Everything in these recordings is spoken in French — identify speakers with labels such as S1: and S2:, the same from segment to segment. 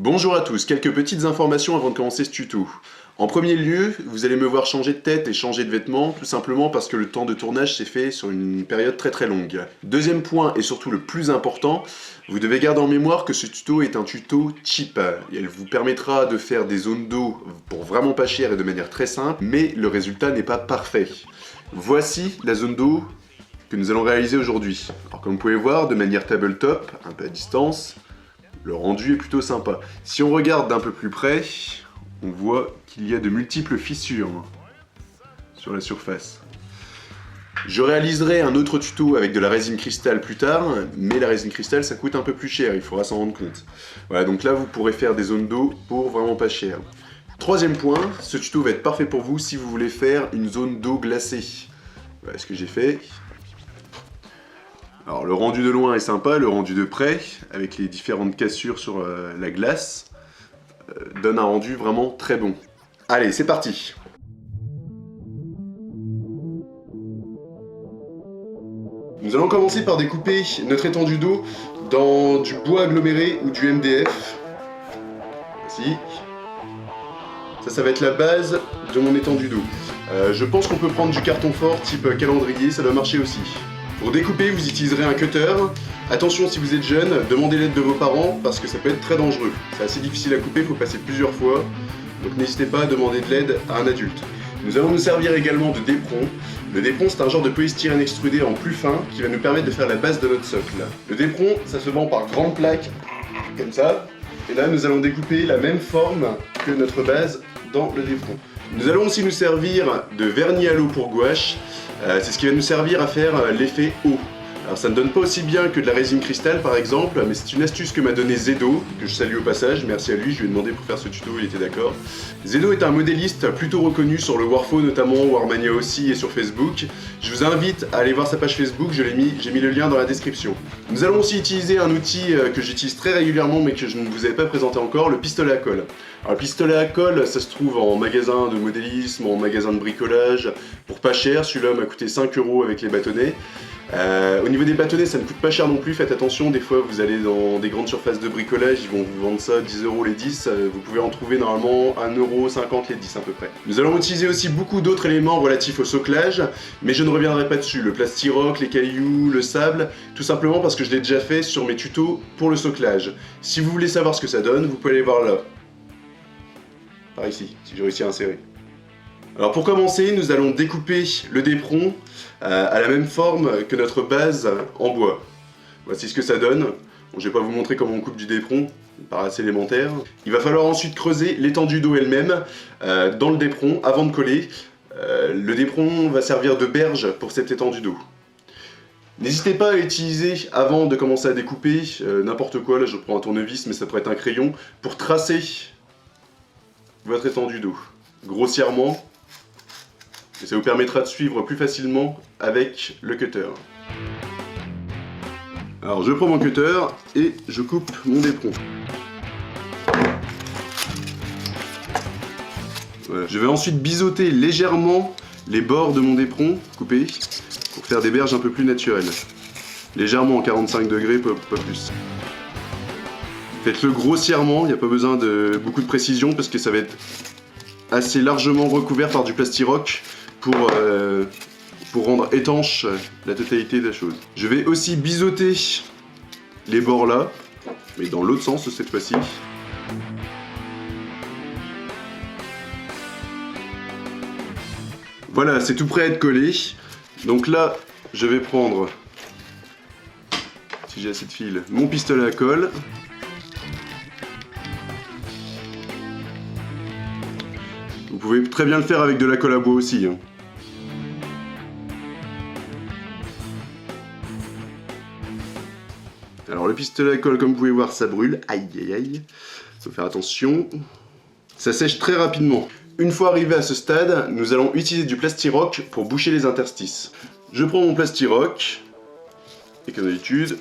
S1: Bonjour à tous, quelques petites informations avant de commencer ce tuto. En premier lieu, vous allez me voir changer de tête et changer de vêtements, tout simplement parce que le temps de tournage s'est fait sur une période très longue. Deuxième point, et surtout le plus important, vous devez garder en mémoire que ce tuto est un tuto cheap. Il vous permettra de faire des zones d'eau pour vraiment pas cher et de manière très simple, mais le résultat n'est pas parfait. Voici la zone d'eau que nous allons réaliser aujourd'hui. Alors comme vous pouvez voir, de manière tabletop, un peu à distance, le rendu est plutôt sympa. Si on regarde d'un peu plus près, on voit qu'il y a de multiples fissures sur la surface. Je réaliserai un autre tuto avec de la résine cristal plus tard, mais la résine cristal ça coûte un peu plus cher, il faudra s'en rendre compte. Voilà, donc là vous pourrez faire des zones d'eau pour vraiment pas cher. Troisième point, ce tuto va être parfait pour vous si vous voulez faire une zone d'eau glacée. Voilà ce que j'ai fait. Alors le rendu de loin est sympa, le rendu de près, avec les différentes cassures sur la glace, donne un rendu vraiment très bon. Allez, c'est parti! Nous allons commencer par découper notre étendue d'eau dans du bois aggloméré ou du MDF. Voici. Ça va être la base de mon étendue d'eau. Je pense qu'on peut prendre du carton fort type calendrier, ça doit marcher aussi. Pour découper, vous utiliserez un cutter. Attention, si vous êtes jeune, demandez l'aide de vos parents parce que ça peut être très dangereux. C'est assez difficile à couper, il faut passer plusieurs fois. Donc n'hésitez pas à demander de l'aide à un adulte. Nous allons nous servir également de dépron. Le dépron, c'est un genre de polystyrène extrudé en plus fin qui va nous permettre de faire la base de notre socle. Le dépron, ça se vend par grandes plaques, comme ça. Et là, nous allons découper la même forme que notre base dans le dépron. Nous allons aussi nous servir de vernis à l'eau pour gouache. C'est ce qui va nous servir à faire l'effet eau. Alors ça ne donne pas aussi bien que de la résine cristal par exemple, mais c'est une astuce que m'a donné Zedo, que je salue au passage, merci à lui, je lui ai demandé pour faire ce tuto, il était d'accord. Zedo est un modéliste plutôt reconnu sur le Warfo notamment, Warmania aussi et sur Facebook. Je vous invite à aller voir sa page Facebook, j'ai mis le lien dans la description. Nous allons aussi utiliser un outil que j'utilise très régulièrement mais que je ne vous avais pas présenté encore, le pistolet à colle. Alors le pistolet à colle, ça se trouve en magasin de modélisme, en magasin de bricolage, pour pas cher, celui-là m'a coûté 5 € avec les bâtonnets. Au niveau des bâtonnets, ça ne coûte pas cher non plus, faites attention, des fois vous allez dans des grandes surfaces de bricolage, ils vont vous vendre ça 10 € les 10, vous pouvez en trouver normalement 1,50 € les 10 à peu près. Nous allons utiliser aussi beaucoup d'autres éléments relatifs au soclage, mais je ne reviendrai pas dessus, le plastiroc, les cailloux, le sable, tout simplement parce que je l'ai déjà fait sur mes tutos pour le soclage. Si vous voulez savoir ce que ça donne, vous pouvez aller voir là. Par ici, si j'ai réussi à insérer. Alors pour commencer, nous allons découper le dépron à la même forme que notre base en bois. Voici ce que ça donne. Bon, je vais pas vous montrer comment on coupe du dépron, il paraît assez élémentaire. Il va falloir ensuite creuser l'étendue d'eau elle-même dans le dépron avant de coller. Le dépron va servir de berge pour cette étendue d'eau. N'hésitez pas à utiliser, avant de commencer à découper, n'importe quoi, là je prends un tournevis mais ça pourrait être un crayon, pour tracer votre étendue d'eau grossièrement. Et ça vous permettra de suivre plus facilement avec le cutter. Alors je prends mon cutter et je coupe mon dépron. Voilà. Je vais ensuite biseauter légèrement les bords de mon dépron coupé pour faire des berges un peu plus naturelles. Légèrement en 45 degrés, pas plus. Faites-le grossièrement, il n'y a pas besoin de beaucoup de précision parce que ça va être assez largement recouvert par du plastiroc pour rendre étanche la totalité de la chose. Je vais aussi biseauter les bords là, mais dans l'autre sens cette fois-ci. Voilà, c'est tout prêt à être collé. Donc là, je vais prendre, si j'ai assez de fil, mon pistolet à colle. Vous pouvez très bien le faire avec de la colle à bois aussi. Hein. Alors le pistolet à colle, comme vous pouvez voir, ça brûle. Aïe aïe aïe. Faut faire attention. Ça sèche très rapidement. Une fois arrivé à ce stade, nous allons utiliser du plastiroc pour boucher les interstices. Je prends mon plastiroc, et comme d'habitude,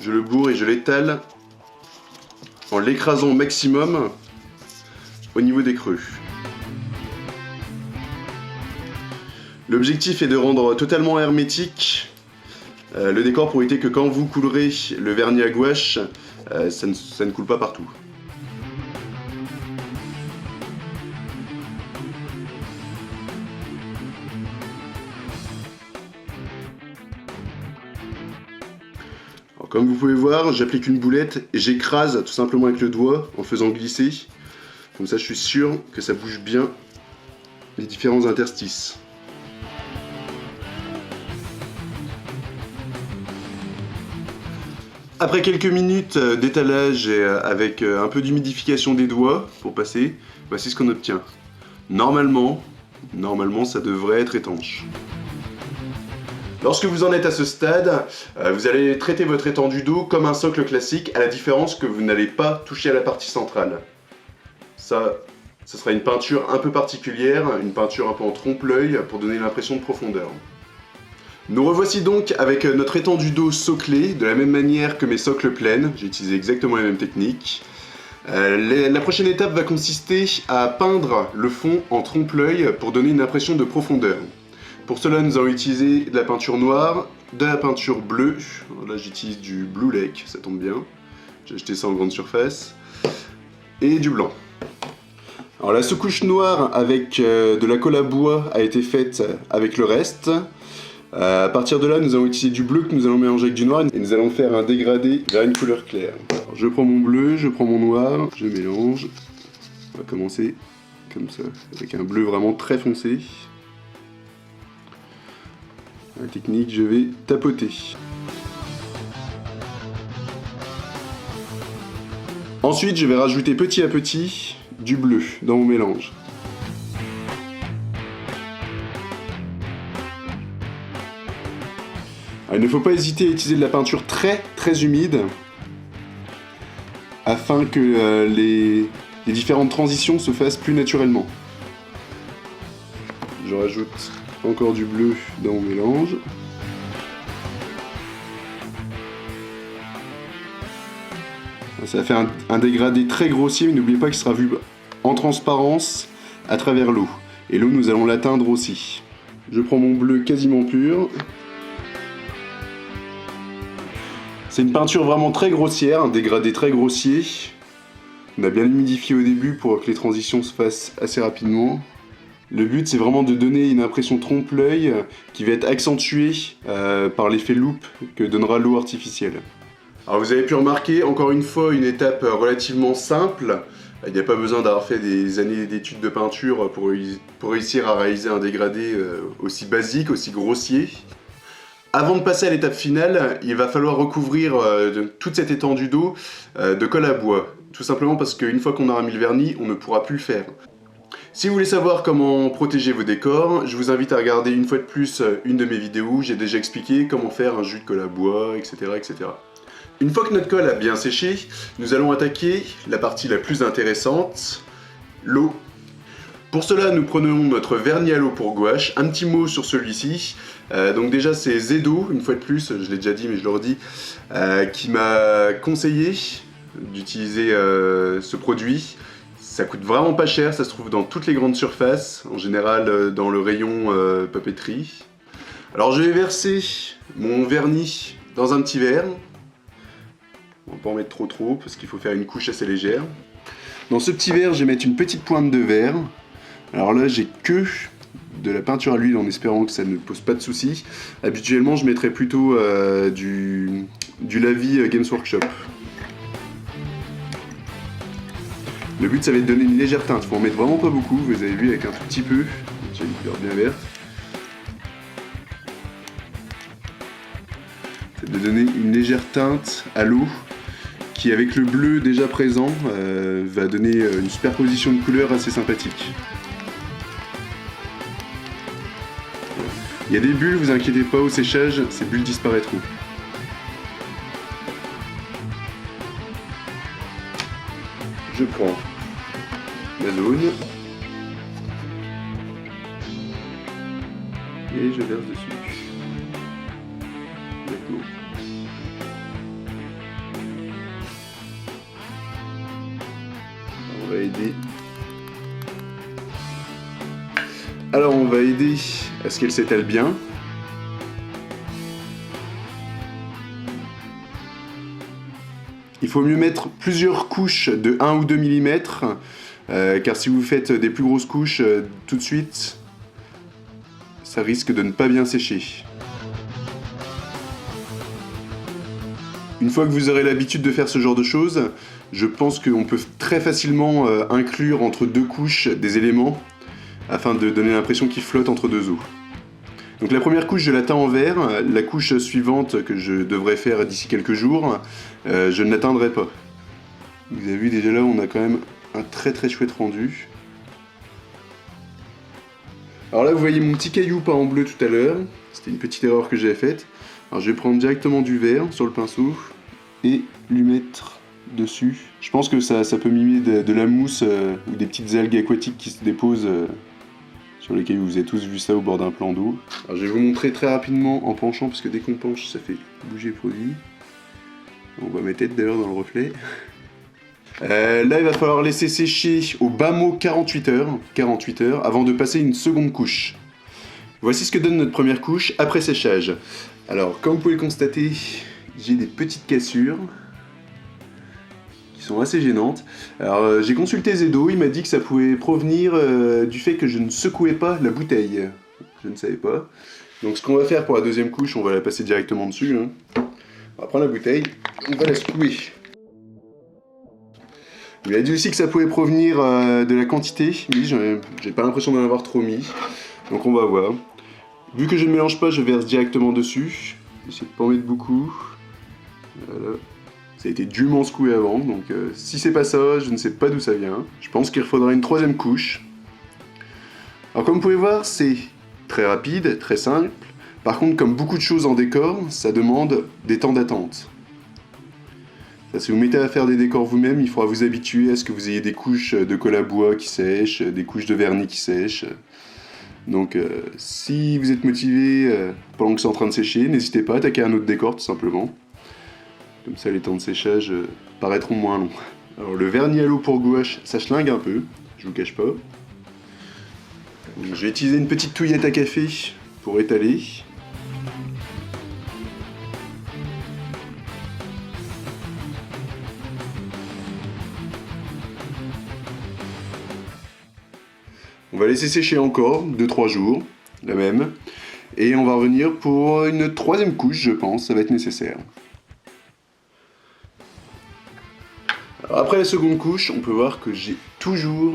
S1: je le bourre et je l'étale en l'écrasant au maximum au niveau des creux. L'objectif est de rendre totalement hermétique le décor pour éviter que quand vous coulerez le vernis à gouache, ça ne coule pas partout. Comme vous pouvez voir, j'applique une boulette et j'écrase tout simplement avec le doigt en faisant glisser. Comme ça je suis sûr que ça bouge bien les différents interstices. Après quelques minutes d'étalage et avec un peu d'humidification des doigts pour passer, voici ce qu'on obtient. Normalement ça devrait être étanche. Lorsque vous en êtes à ce stade, vous allez traiter votre étendue d'eau comme un socle classique, à la différence que vous n'allez pas toucher à la partie centrale. Ça sera une peinture un peu particulière, une peinture un peu en trompe-l'œil pour donner l'impression de profondeur. Nous revoici donc avec notre étendue d'eau soclée, de la même manière que mes socles plaines. J'ai utilisé exactement la même technique. La prochaine étape va consister à peindre le fond en trompe-l'œil pour donner une impression de profondeur. Pour cela, nous allons utiliser de la peinture noire, de la peinture bleue. Alors là, j'utilise du Blue Lake, ça tombe bien. J'ai acheté ça en grande surface. Et du blanc. Alors la sous-couche noire avec de la colle à bois a été faite avec le reste. À partir de là, nous allons utiliser du bleu que nous allons mélanger avec du noir et nous allons faire un dégradé vers une couleur claire. Alors, je prends mon bleu, je prends mon noir, je mélange. On va commencer comme ça, avec un bleu vraiment très foncé. La technique, je vais tapoter. Ensuite, je vais rajouter petit à petit du bleu dans mon mélange. Alors, il ne faut pas hésiter à utiliser de la peinture très humide afin que les différentes transitions se fassent plus naturellement. Je rajoute encore du bleu dans mon mélange. Ça va faire un dégradé très grossier, mais n'oubliez pas qu'il sera vu en transparence à travers l'eau. Et l'eau, nous allons l'atteindre aussi. Je prends mon bleu quasiment pur. C'est une peinture vraiment très grossière, un dégradé très grossier. On a bien humidifié au début pour que les transitions se fassent assez rapidement. Le but, c'est vraiment de donner une impression trompe-l'œil qui va être accentuée par l'effet loupe que donnera l'eau artificielle. Alors vous avez pu remarquer, encore une fois, une étape relativement simple. Il n'y a pas besoin d'avoir fait des années d'études de peinture pour réussir à réaliser un dégradé aussi basique, aussi grossier. Avant de passer à l'étape finale, il va falloir recouvrir toute cette étendue d'eau de colle à bois. Tout simplement parce qu'une fois qu'on aura mis le vernis, on ne pourra plus le faire. Si vous voulez savoir comment protéger vos décors, je vous invite à regarder une fois de plus une de mes vidéos où j'ai déjà expliqué comment faire un jus de colle à bois, etc., etc. Une fois que notre colle a bien séché, nous allons attaquer la partie la plus intéressante, l'eau. Pour cela, nous prenons notre vernis à l'eau pour gouache. Un petit mot sur celui-ci. Donc déjà, c'est Zedo, une fois de plus, je l'ai déjà dit mais je le redis, qui m'a conseillé d'utiliser ce produit. Ça coûte vraiment pas cher, ça se trouve dans toutes les grandes surfaces, en général dans le rayon papeterie. Alors je vais verser mon vernis dans un petit verre. On va pas en mettre trop parce qu'il faut faire une couche assez légère. Dans ce petit verre, je vais mettre une petite pointe de verre. Alors là, j'ai que de la peinture à l'huile en espérant que ça ne pose pas de soucis. Habituellement, je mettrais plutôt du Lavi Games Workshop. Le but, ça va être de donner une légère teinte. Il faut en mettre vraiment pas beaucoup, vous avez vu, avec un tout petit peu. J'ai une couleur bien verte. C'est de donner une légère teinte à l'eau qui, avec le bleu déjà présent, va donner une superposition de couleurs assez sympathique. Il y a des bulles, vous inquiétez pas, au séchage, ces bulles disparaîtront. Je prends la zone et je verse dessus. Avec l'eau. On va aider. Alors on va aider à ce qu'elle s'étale bien. Il faut mieux mettre plusieurs couches de 1 ou 2 mm, car si vous faites des plus grosses couches tout de suite, ça risque de ne pas bien sécher. Une fois que vous aurez l'habitude de faire ce genre de choses, je pense qu'on peut très facilement inclure entre deux couches des éléments afin de donner l'impression qu'ils flottent entre deux eaux. Donc la première couche, je la teins en vert. La couche suivante que je devrais faire d'ici quelques jours, je ne la teindrai pas. Vous avez vu, déjà là, on a quand même un très très chouette rendu. Alors là, vous voyez mon petit caillou peint en bleu tout à l'heure. C'était une petite erreur que j'avais faite. Alors je vais prendre directement du vert sur le pinceau et lui mettre dessus. Je pense que ça peut mimer de la mousse ou des petites algues aquatiques qui se déposent sur les cailloux. Vous avez tous vu ça au bord d'un plan d'eau. Alors je vais vous montrer très rapidement en penchant, parce que dès qu'on penche, ça fait bouger le produit. On voit mes têtes d'ailleurs dans le reflet. Là, il va falloir laisser sécher au bas mot 48 heures avant de passer une seconde couche. Voici ce que donne notre première couche après séchage. Alors, comme vous pouvez le constater, j'ai des petites cassures qui sont assez gênantes. Alors, j'ai consulté Zedo, il m'a dit que ça pouvait provenir du fait que je ne secouais pas la bouteille. Je ne savais pas. Donc, ce qu'on va faire pour la deuxième couche, on va la passer directement dessus. On va prendre la bouteille, on va la secouer. Il a dit aussi que ça pouvait provenir de la quantité. Oui, j'ai pas l'impression d'en avoir trop mis. Donc on va voir. Vu que je ne mélange pas, je verse directement dessus. J'essaie de pas en mettre beaucoup. Voilà. Ça a été dûment secoué avant, donc si c'est pas ça, je ne sais pas d'où ça vient. Je pense qu'il faudra une troisième couche. Alors comme vous pouvez voir, c'est très rapide, très simple. Par contre, comme beaucoup de choses en décor, ça demande des temps d'attente. Si vous mettez à faire des décors vous-même, il faudra vous habituer à ce que vous ayez des couches de colle à bois qui sèchent, des couches de vernis qui sèchent. Donc si vous êtes motivé pendant que c'est en train de sécher, n'hésitez pas à attaquer un autre décor tout simplement. Comme ça les temps de séchage paraîtront moins longs. Alors le vernis à l'eau pour gouache, ça schlingue un peu, je vous cache pas. Donc, je vais utiliser une petite touillette à café pour étaler. On va laisser sécher encore 2-3 jours, la même. Et on va revenir pour une troisième couche, je pense, ça va être nécessaire. Alors après la seconde couche, on peut voir que j'ai toujours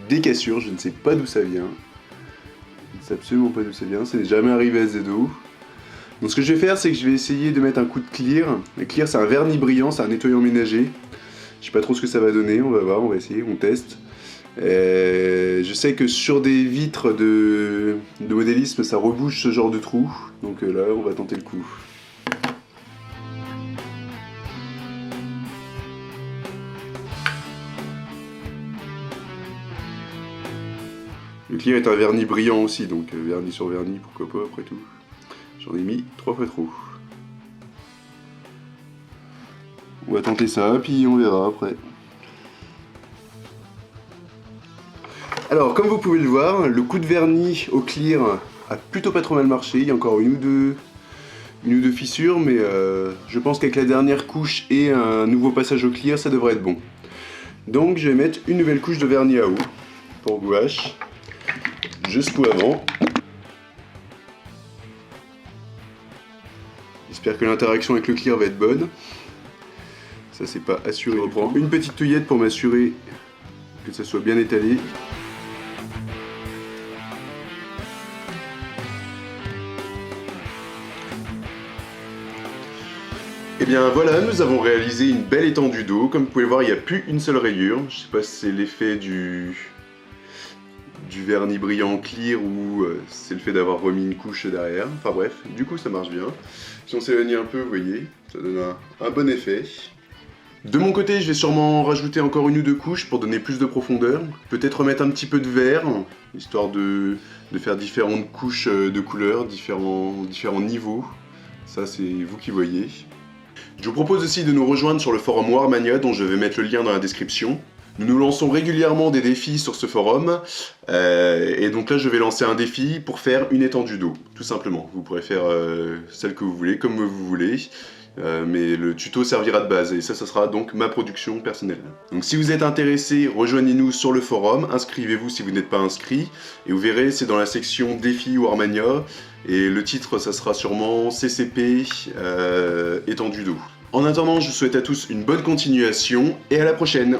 S1: des cassures, je ne sais pas d'où ça vient. Je ne sais absolument pas d'où ça vient, ça n'est jamais arrivé à Zedo. Donc ce que je vais faire, c'est que je vais essayer de mettre un coup de clear. Le clear, c'est un vernis brillant, c'est un nettoyant ménager. Je sais pas trop ce que ça va donner, on va voir, on va essayer, on teste. Je sais que sur des vitres de modélisme, ça rebouche ce genre de trou. Donc là, on va tenter le coup. Le clear est un vernis brillant aussi, donc vernis sur vernis, pourquoi pas, après tout. J'en ai mis 3 fois trop. On va tenter ça, puis on verra après. Alors, comme vous pouvez le voir, le coup de vernis au clear a plutôt pas trop mal marché. Il y a encore une ou deux fissures, mais je pense qu'avec la dernière couche et un nouveau passage au clear, ça devrait être bon. Donc, je vais mettre une nouvelle couche de vernis à eau pour gouache. Je secoue avant. J'espère que l'interaction avec le clear va être bonne. Ça, c'est pas assuré. Je reprends une petite touillette pour m'assurer que ça soit bien étalé. Et bien voilà, nous avons réalisé une belle étendue d'eau. Comme vous pouvez le voir, il n'y a plus une seule rayure. Je sais pas si c'est l'effet du vernis brillant clear ou c'est le fait d'avoir remis une couche derrière. Enfin bref, du coup ça marche bien. Si on s'éloigne un peu, vous voyez, ça donne un bon effet. De mon côté, je vais sûrement rajouter encore une ou deux couches pour donner plus de profondeur. Peut-être remettre un petit peu de vert, histoire de faire différentes couches de couleurs, différents niveaux. Ça, c'est vous qui voyez. Je vous propose aussi de nous rejoindre sur le forum Warmania, dont je vais mettre le lien dans la description. Nous nous lançons régulièrement des défis sur ce forum, et donc là je vais lancer un défi pour faire une étendue d'eau, tout simplement. Vous pourrez faire celle que vous voulez, comme vous voulez, mais le tuto servira de base, et ça sera donc ma production personnelle. Donc si vous êtes intéressé, rejoignez-nous sur le forum, inscrivez-vous si vous n'êtes pas inscrit, et vous verrez, c'est dans la section défi Warmania, et le titre ça sera sûrement CCP étendue d'eau. En attendant, je vous souhaite à tous une bonne continuation et à la prochaine.